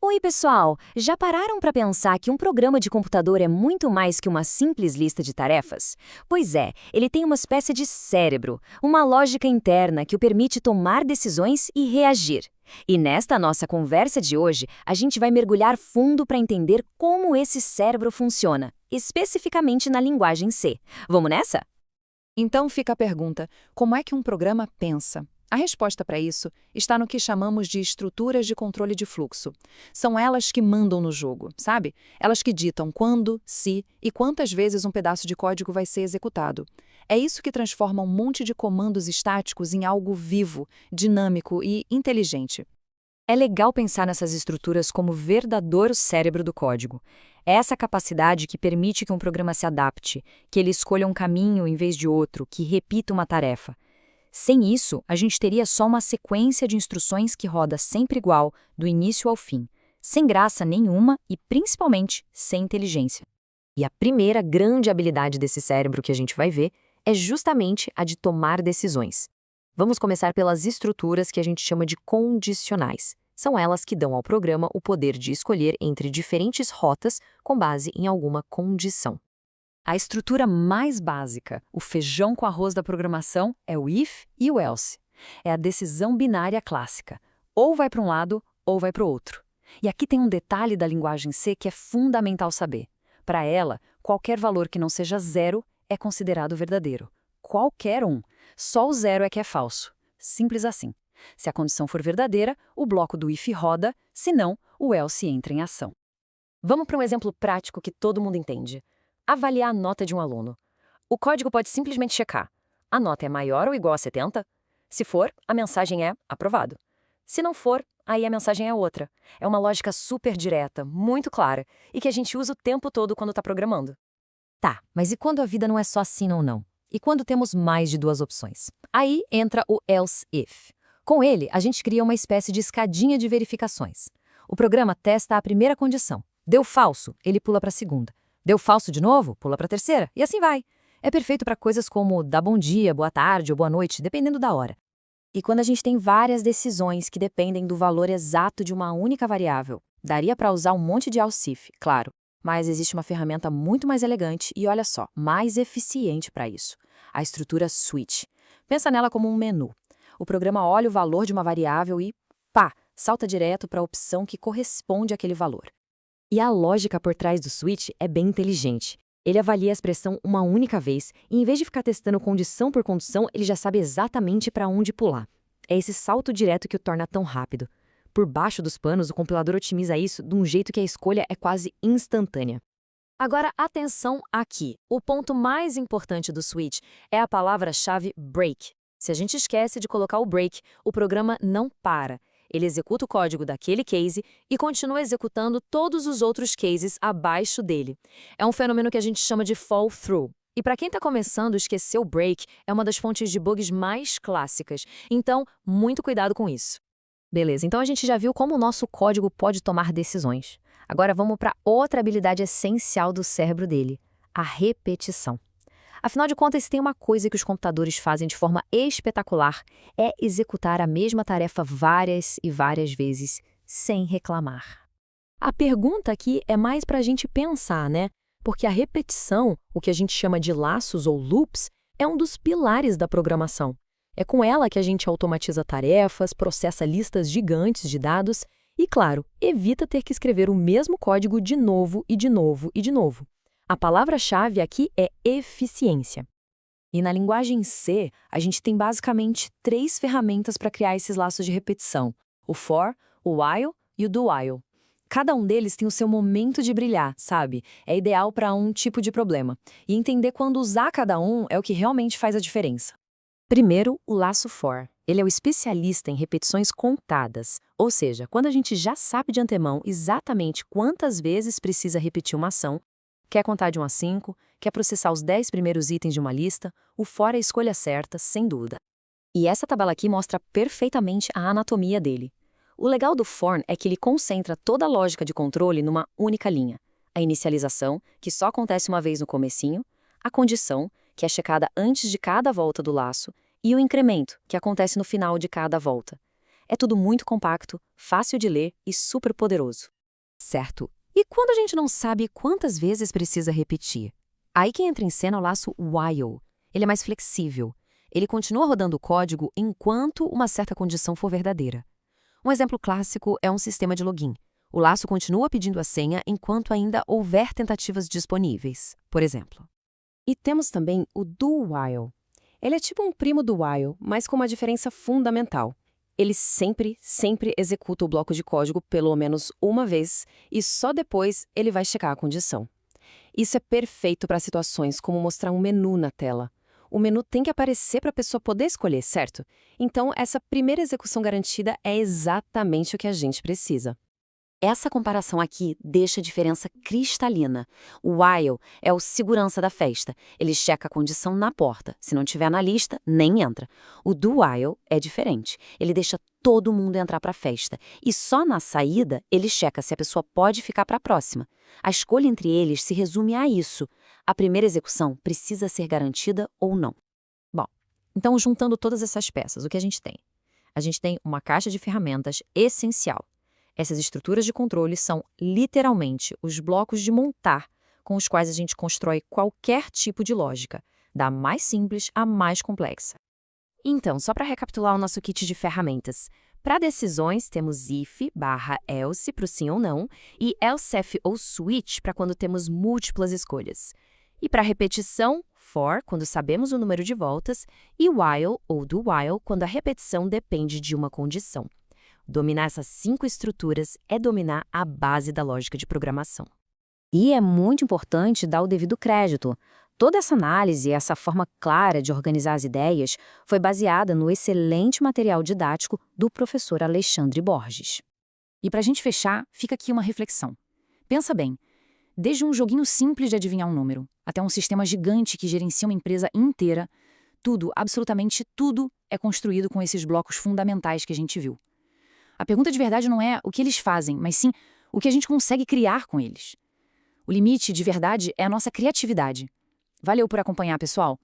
Oi, pessoal! Já pararam para pensar que um programa de computador é muito mais que uma simples lista de tarefas? Pois é, ele tem uma espécie de cérebro, uma lógica interna que o permite tomar decisões e reagir. E nesta nossa conversa de hoje, a gente vai mergulhar fundo para entender como esse cérebro funciona, especificamente na linguagem C. Vamos nessa? Então fica a pergunta: como é que um programa pensa? A resposta para isso está no que chamamos de estruturas de controle de fluxo. São elas que mandam no jogo, sabe? Elas que ditam quando, se e quantas vezes um pedaço de código vai ser executado. É isso que transforma um monte de comandos estáticos em algo vivo, dinâmico e inteligente. É legal pensar nessas estruturas como o verdadeiro cérebro do código. É essa capacidade que permite que um programa se adapte, que ele escolha um caminho em vez de outro, que repita uma tarefa. Sem isso, a gente teria só uma sequência de instruções que roda sempre igual, do início ao fim, sem graça nenhuma e, principalmente, sem inteligência. E a primeira grande habilidade desse cérebro que a gente vai ver é justamente a de tomar decisões. Vamos começar pelas estruturas que a gente chama de condicionais. São elas que dão ao programa o poder de escolher entre diferentes rotas com base em alguma condição. A estrutura mais básica, o feijão com arroz da programação, é o if e o else. É a decisão binária clássica. Ou vai para um lado, ou vai para o outro. E aqui tem um detalhe da linguagem C que é fundamental saber. Para ela, qualquer valor que não seja zero é considerado verdadeiro. Qualquer um. Só o zero é que é falso. Simples assim. Se a condição for verdadeira, o bloco do if roda, se não, o else entra em ação. Vamos para um exemplo prático que todo mundo entende. Avaliar a nota de um aluno. O código pode simplesmente checar. A nota é maior ou igual a 70? Se for, a mensagem é aprovado. Se não for, aí a mensagem é outra. É uma lógica super direta, muito clara, e que a gente usa o tempo todo quando está programando. Tá, mas e quando a vida não é só sim ou não? E quando temos mais de duas opções? Aí entra o else if. Com ele, a gente cria uma espécie de escadinha de verificações. O programa testa a primeira condição. Deu falso, ele pula para a segunda. Deu falso de novo, pula para a terceira, e assim vai. É perfeito para coisas como dar bom dia, boa tarde ou boa noite, dependendo da hora. E quando a gente tem várias decisões que dependem do valor exato de uma única variável, daria para usar um monte de else if, claro. Mas existe uma ferramenta muito mais elegante e, olha só, mais eficiente para isso. A estrutura switch. Pensa nela como um menu. O programa olha o valor de uma variável e, pá, salta direto para a opção que corresponde àquele valor. E a lógica por trás do switch é bem inteligente. Ele avalia a expressão uma única vez e, em vez de ficar testando condição por condição, ele já sabe exatamente para onde pular. É esse salto direto que o torna tão rápido. Por baixo dos panos, o compilador otimiza isso de um jeito que a escolha é quase instantânea. Agora, atenção aqui. O ponto mais importante do switch é a palavra-chave break. Se a gente esquece de colocar o break, o programa não para. Ele executa o código daquele case e continua executando todos os outros cases abaixo dele. É um fenômeno que a gente chama de fall through. E para quem está começando, esquecer o break é uma das fontes de bugs mais clássicas. Então, muito cuidado com isso. Beleza, então a gente já viu como o nosso código pode tomar decisões. Agora vamos para outra habilidade essencial do cérebro dele, a repetição. Afinal de contas, se tem uma coisa que os computadores fazem de forma espetacular, é executar a mesma tarefa várias e várias vezes, sem reclamar. A pergunta aqui é mais para a gente pensar, né? Porque a repetição, o que a gente chama de laços ou loops, é um dos pilares da programação. É com ela que a gente automatiza tarefas, processa listas gigantes de dados e, claro, evita ter que escrever o mesmo código de novo e de novo e de novo. A palavra-chave aqui é eficiência. E na linguagem C, a gente tem basicamente 3 ferramentas para criar esses laços de repetição: o for, o while e o do while. Cada um deles tem o seu momento de brilhar, sabe? É ideal para um tipo de problema. E entender quando usar cada um é o que realmente faz a diferença. Primeiro, o laço for. Ele é o especialista em repetições contadas, ou seja, quando a gente já sabe de antemão exatamente quantas vezes precisa repetir uma ação, quer contar de 1 a 5, quer processar os 10 primeiros itens de uma lista, o for é a escolha certa, sem dúvida. E essa tabela aqui mostra perfeitamente a anatomia dele. O legal do for é que ele concentra toda a lógica de controle numa única linha. A inicialização, que só acontece uma vez no comecinho, a condição, que é checada antes de cada volta do laço, e o incremento, que acontece no final de cada volta. É tudo muito compacto, fácil de ler e super poderoso. Certo. E quando a gente não sabe quantas vezes precisa repetir? Aí que entra em cena o laço while. Ele é mais flexível. Ele continua rodando o código enquanto uma certa condição for verdadeira. Um exemplo clássico é um sistema de login. O laço continua pedindo a senha enquanto ainda houver tentativas disponíveis, por exemplo. E temos também o do while. Ele é tipo um primo do while, mas com uma diferença fundamental. Ele sempre executa o bloco de código pelo menos uma vez e só depois ele vai checar a condição. Isso é perfeito para situações como mostrar um menu na tela. O menu tem que aparecer para a pessoa poder escolher, certo? Então, essa primeira execução garantida é exatamente o que a gente precisa. Essa comparação aqui deixa a diferença cristalina. O while é o segurança da festa. Ele checa a condição na porta. Se não tiver na lista, nem entra. O do while é diferente. Ele deixa todo mundo entrar para a festa. E só na saída, ele checa se a pessoa pode ficar para a próxima. A escolha entre eles se resume a isso. A primeira execução precisa ser garantida ou não. Bom, então juntando todas essas peças, o que a gente tem? A gente tem uma caixa de ferramentas essencial. Essas estruturas de controle são, literalmente, os blocos de montar com os quais a gente constrói qualquer tipo de lógica, da mais simples à mais complexa. Então, só para recapitular o nosso kit de ferramentas. Para decisões, temos if/else para o sim ou não e elsef ou switch para quando temos múltiplas escolhas. E para repetição, for, quando sabemos o número de voltas, e while ou do while, quando a repetição depende de uma condição. Dominar essas 5 estruturas é dominar a base da lógica de programação. E é muito importante dar o devido crédito. Toda essa análise, essa forma clara de organizar as ideias, foi baseada no excelente material didático do professor Alexandre Borges. E para a gente fechar, fica aqui uma reflexão. Pensa bem, desde um joguinho simples de adivinhar um número, até um sistema gigante que gerencia uma empresa inteira, tudo, absolutamente tudo, é construído com esses blocos fundamentais que a gente viu. A pergunta de verdade não é o que eles fazem, mas sim o que a gente consegue criar com eles. O limite, de verdade, é a nossa criatividade. Valeu por acompanhar, pessoal!